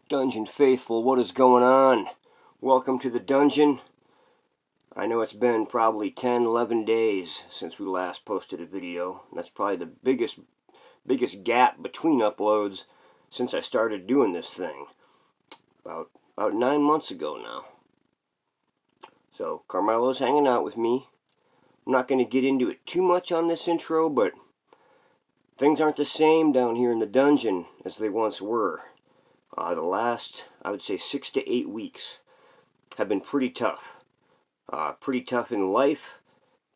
Dungeon Faithful, what is going on? Welcome to the dungeon. I know it's been probably 10, 11 days since we last posted a video. That's probably the biggest gap between uploads since I started doing this thing. About 9 months ago now. So, Carmelo's hanging out with me. I'm not going to get into it too much on this intro, but things aren't the same down here in the dungeon as they once were. The last, I would say, 6 to 8 weeks have been pretty tough. Pretty tough in life,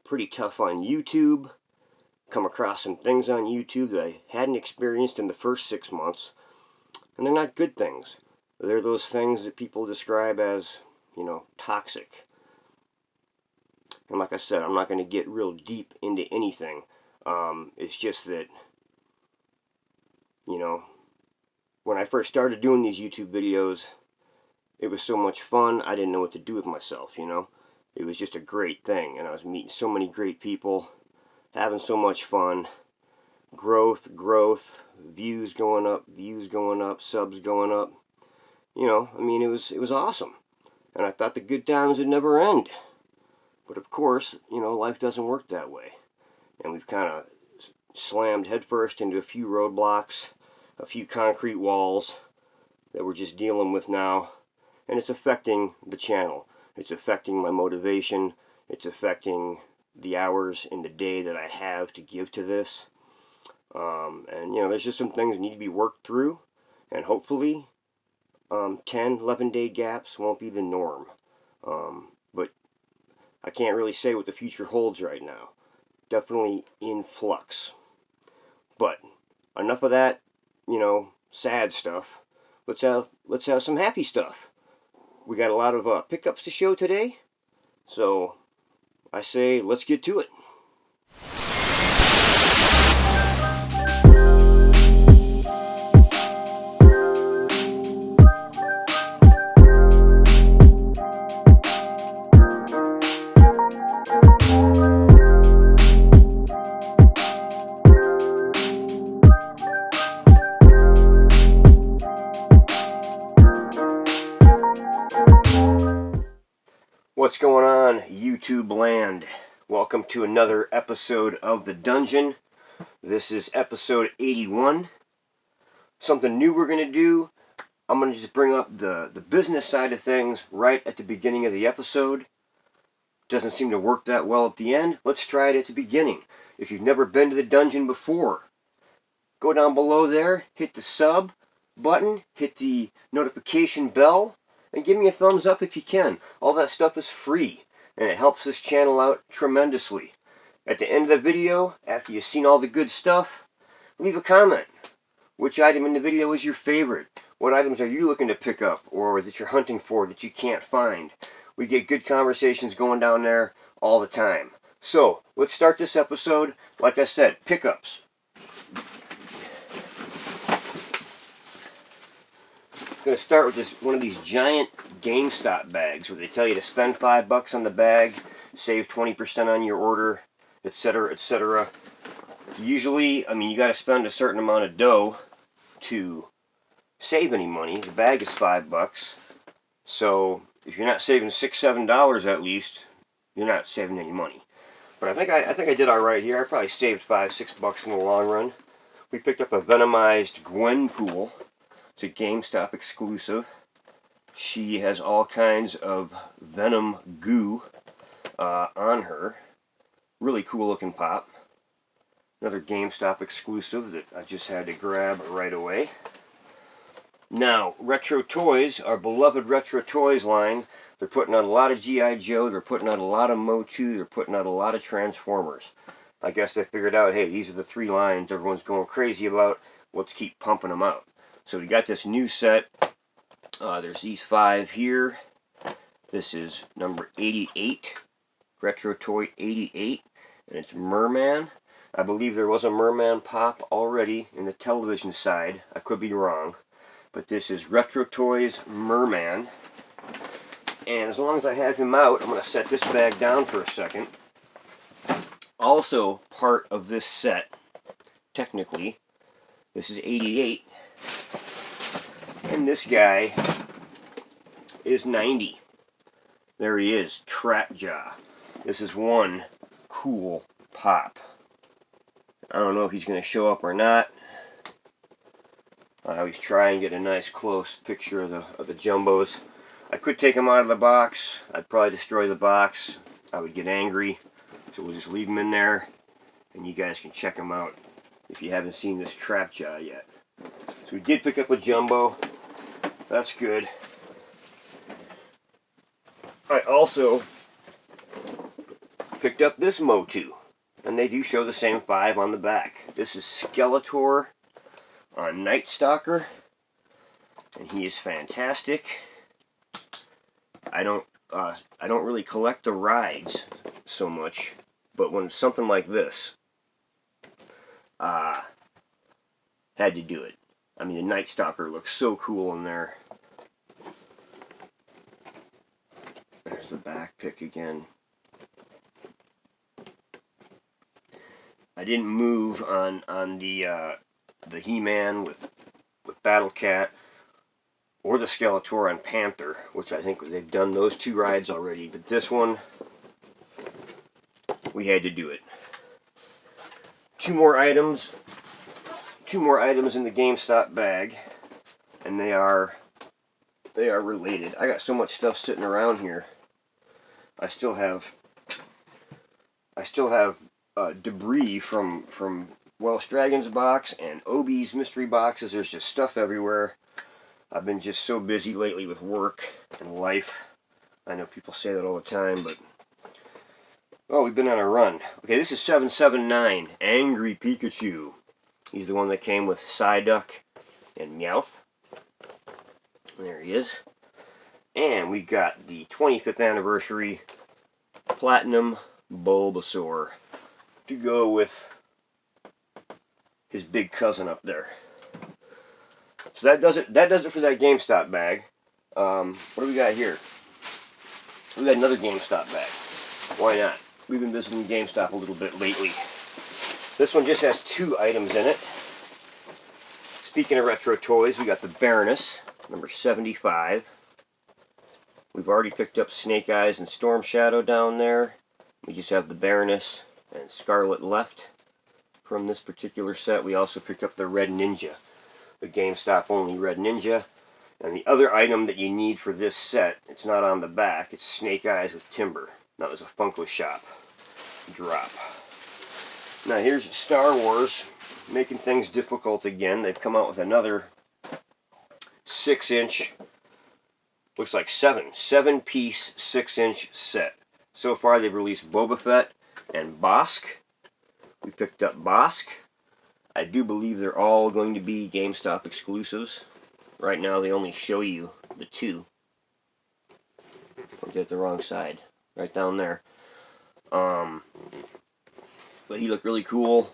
pretty tough on YouTube. Come across some things on YouTube that I hadn't experienced in the first 6 months. And they're not good things. They're those things that people describe as, toxic. And like I said, I'm not going to get real deep into anything. It's just that, when I first started doing these YouTube videos, it was so much fun, I didn't know what to do with myself, It was just a great thing, and I was meeting so many great people, having so much fun, growth, views going up, subs going up. It was awesome. And I thought the good times would never end. But of course, life doesn't work that way. And we've kind of slammed headfirst into a few roadblocks, a few concrete walls that we're just dealing with now. And it's affecting the channel. It's affecting my motivation. It's affecting the hours in the day that I have to give to this. There's just some things that need to be worked through. And hopefully, 10, 11 day gaps won't be the norm. But I can't really say what the future holds right now. Definitely in flux. But enough of that, sad stuff. Let's have some happy stuff. We got a lot of pickups to show today. So I say let's get to it. What's going on, YouTube land? Welcome to another episode of The Dungeon. This is episode 81. Something new we're going to do. I'm going to just bring up the business side of things right at the beginning of the episode. Doesn't seem to work that well at the end. Let's try it at the beginning. If you've never been to The Dungeon before, go down below there, hit the sub button, hit the notification bell, and give me a thumbs up if you can. All that stuff is free, and it helps this channel out tremendously. At the end of the video, after you've seen all the good stuff, leave a comment. Which item in the video is your favorite? What items are you looking to pick up, or that you're hunting for that you can't find? We get good conversations going down there all the time. So, let's start this episode. Like I said, pickups. I'm going to start with one of these giant GameStop bags where they tell you to spend $5 on the bag, save 20% on your order, etc., etc. Usually, you got to spend a certain amount of dough to save any money. The bag is $5, so if you're not saving $6, $7 at least, you're not saving any money. But I think I did all right here. I probably saved $5, $6 in the long run. We picked up a Venomized Gwen pool. It's a GameStop exclusive. She has all kinds of venom goo on her. Really cool looking pop. Another GameStop exclusive that I just had to grab right away. Now, Retro Toys, our beloved Retro Toys line, they're putting out a lot of G.I. Joe, they're putting out a lot of Motu, they're putting out a lot of Transformers. I guess they figured out, hey, these are the 3 lines everyone's going crazy about, let's keep pumping them out. So we got this new set. There's these 5 here. This is number 88. Retro Toy 88. And it's Merman. I believe there was a Merman pop already in the television side. I could be wrong. But this is Retro Toys Merman. And as long as I have him out, I'm going to set this bag down for a second. Also part of this set, technically, this is 88. And this guy is 90. There he is, Trapjaw. This is one cool pop. I don't know if he's going to show up or not. I always try and get a nice close picture of the jumbos. I could take them out of the box. I'd probably destroy the box. I would get angry. So we'll just leave them in there. And you guys can check them out if you haven't seen this Trapjaw yet. So we did pick up a jumbo. That's good. I also picked up this Motu. And they do show the same 5 on the back. This is Skeletor on Night Stalker. And he is fantastic. I don't really collect the rides so much, but when it's something like this, had to do it. I mean, the Night Stalker looks so cool in there. There's the back pick again. I didn't move on the He-Man with Battle Cat or the Skeletor on Panther, which I think they've done those 2 rides already. But this one, we had to do it. 2 more items in the GameStop bag, and they are related. I got so much stuff sitting around here. I still have debris from Welsh Dragon's box and Obi's mystery boxes. There's just stuff everywhere. I've been just so busy lately with work and life. I know people say that all the time, but oh, we've been on a run. Okay, this is 779, Angry Pikachu. He's the one that came with Psyduck and Meowth. There he is. And we got the 25th anniversary Platinum Bulbasaur to go with his big cousin up there. So that does it for that GameStop bag. What do we got here? We got another GameStop bag. Why not? We've been visiting GameStop a little bit lately. This one just has 2 items in it. Speaking of retro toys, we got the Baroness, number 75. We've already picked up Snake Eyes and Storm Shadow down there. We just have the Baroness and Scarlet left from this particular set. We also picked up the Red Ninja, the GameStop only Red Ninja. And the other item that you need for this set, it's not on the back, it's Snake Eyes with Timber. That was a Funko Shop drop. Now here's Star Wars, making things difficult again. They've come out with another 6-inch, looks like 7-piece 6-inch set. So far they've released Boba Fett and Bossk. We picked up Bossk. I do believe they're all going to be GameStop exclusives. Right now they only show you the 2. I'll get the wrong side. Right down there. But he looked really cool.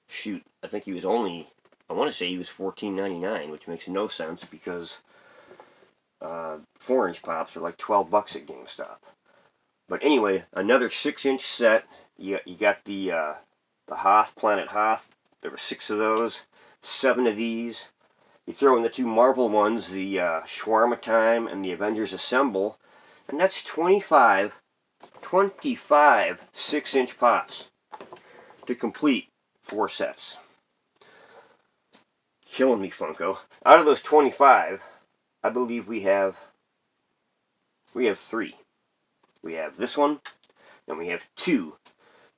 Shoot, I think he was only, I want to say he was $14.99, which makes no sense because 4-inch pops are like $12 at GameStop. But anyway, another 6-inch set. You got the Hoth, Planet Hoth. There were 6 of those. 7 of these. You throw in the 2 Marvel ones, the Shawarma Time and the Avengers Assemble, and that's 25 6-inch pops to complete 4 sets. Killing me, Funko. Out of those 25, I believe we have 3. We have this one, and we have 2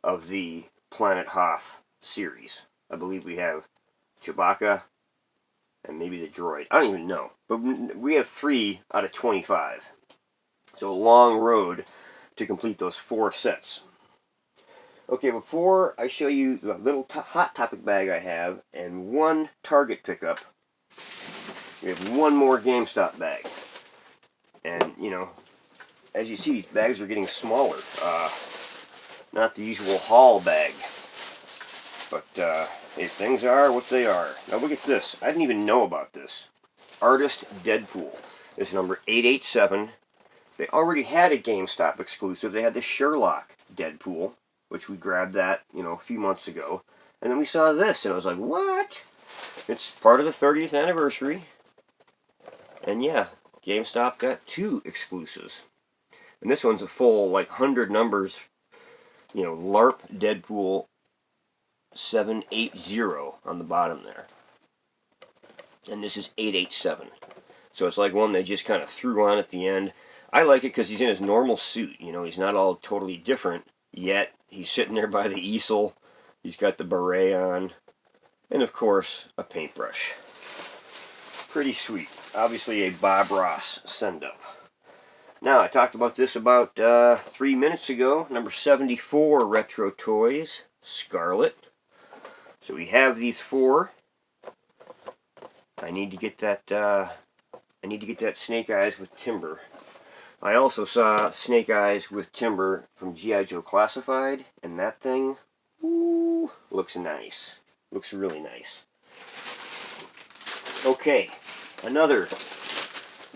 of the Planet Hoth series. I believe we have Chewbacca and maybe the droid. I don't even know. But we have 3 out of 25. So a long road to complete those 4 sets. Okay, before I show you the little Hot Topic bag I have and 1 Target pickup, we have 1 more GameStop bag. And, you know, as you see, these bags are getting smaller. Not the usual haul bag. But, hey, things are what they are. Now look at this. I didn't even know about this. Artist Deadpool. This is number 887. They already had a GameStop exclusive. They had the Sherlock Deadpool, which we grabbed that, you know, a few months ago. And then we saw this, and I was like, what? It's part of the 30th anniversary. And yeah, GameStop got 2 exclusives. And this one's a full, like, 100 numbers. You know, LARP Deadpool 780 on the bottom there. And this is 887. So it's like one they just kind of threw on at the end. I like it because he's in his normal suit. You know, he's not all totally different yet. He's sitting there by the easel. He's got the beret on. And of course, a paintbrush. Pretty sweet. Obviously a Bob Ross send-up. Now, I talked about this about 3 minutes ago. Number 74, Retro Toys, Scarlet. So we have these 4. I need to get that. Snake Eyes with Timber. I also saw Snake Eyes with Timber from G.I. Joe Classified, and that thing, ooh, looks nice. Looks really nice. Okay, another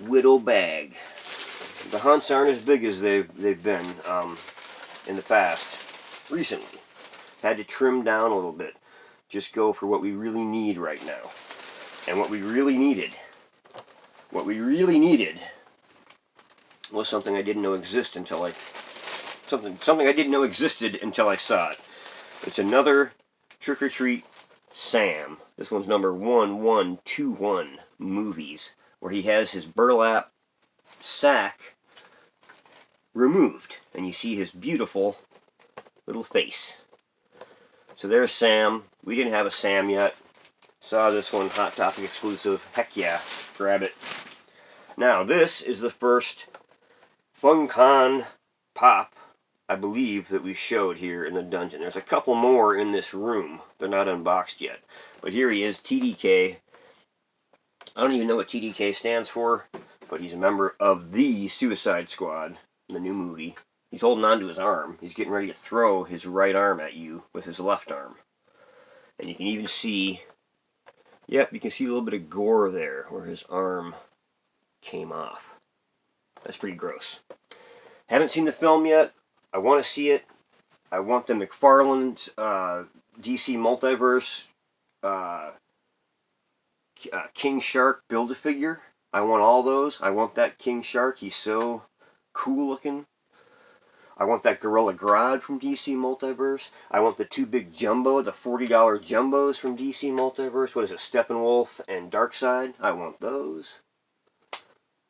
Widow bag. The hunts aren't as big as they've been in the past. Recently, had to trim down a little bit. Just go for what we really need right now. And what we really needed was something I didn't know existed until something I didn't know existed until I saw it. It's another Trick or Treat Sam. This one's number 1121 Movies, where he has his burlap sack removed, and you see his beautiful little face. So there's Sam. We didn't have a Sam yet. Saw this one, Hot Topic exclusive. Heck yeah, grab it. Now, this is the first FunkoPop, I believe, that we showed here in the dungeon. There's a couple more in this room. They're not unboxed yet. But here he is, TDK. I don't even know what TDK stands for, but he's a member of the Suicide Squad in the new movie. He's holding on to his arm. He's getting ready to throw his right arm at you with his left arm. And you can even see, yep, you can see a little bit of gore there where his arm came off. That's pretty gross. Haven't seen the film yet. I want to see it. I want the McFarlane's DC Multiverse King Shark Build-A-Figure. I want all those. I want that King Shark. He's so cool looking. I want that Gorilla Grodd from DC Multiverse. I want the 2 big jumbo, the $40 jumbos from DC Multiverse. What is it, Steppenwolf and Darkseid? I want those.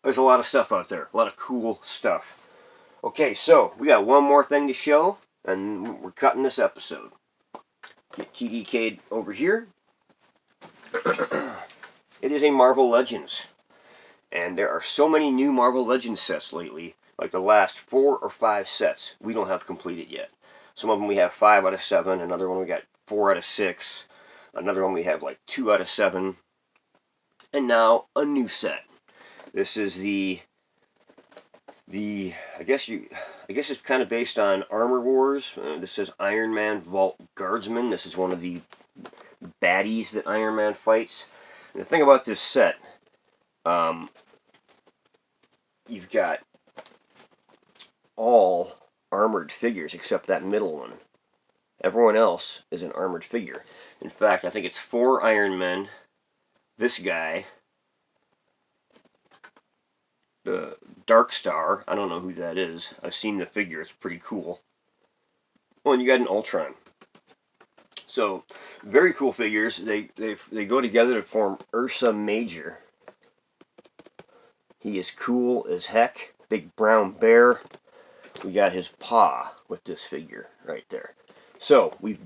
There's a lot of stuff out there. A lot of cool stuff. Okay, so we got one more thing to show, and we're cutting this episode. Get TDK'd over here. It is a Marvel Legends. And there are so many new Marvel Legends sets lately. Like the last 4 or 5 sets we don't have completed yet. Some of them we have 5 out of 7. Another one we got 4 out of 6. Another one we have like 2 out of 7. And now a new set. This is the I guess it's kind of based on Armor Wars. This says Iron Man Vault Guardsmen. This is one of the baddies that Iron Man fights. And the thing about this set, you've got all armored figures except that middle one. Everyone else is an armored figure. In fact, I think it's 4 Iron Men, this guy, the Dark Star, I don't know who that is. I've seen the figure, it's pretty cool. Oh, and you got an Ultron. So, very cool figures. They go together to form Ursa Major. He is cool as heck. Big brown bear. We got his paw with this figure right there. So, we've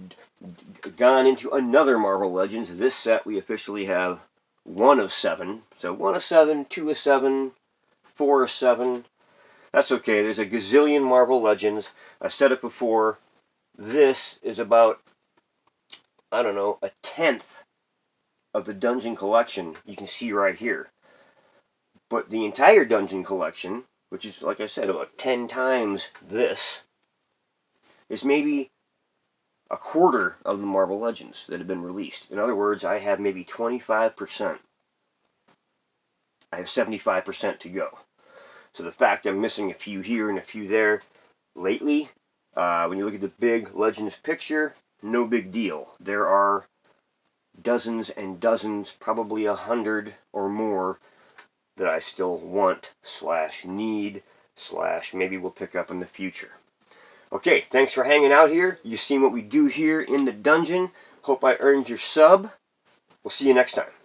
gone into another Marvel Legends. This set, we officially have 1 of 7. So, 1 of 7, 2 of 7, 4 of 7. That's okay. There's a gazillion Marvel Legends. I said it before. This is about, I don't know, a 10th of the Dungeon Collection you can see right here. But the entire Dungeon Collection, which is, like I said, about 10 times this, is maybe a quarter of the Marvel Legends that have been released. In other words, I have maybe 25%. I have 75% to go. So the fact I'm missing a few here and a few there lately, when you look at the big Legends picture, no big deal. There are dozens and dozens, probably 100 or more, that I still want / need / maybe will pick up in the future. Okay, thanks for hanging out here. You've seen what we do here in the dungeon. Hope I earned your sub. We'll see you next time.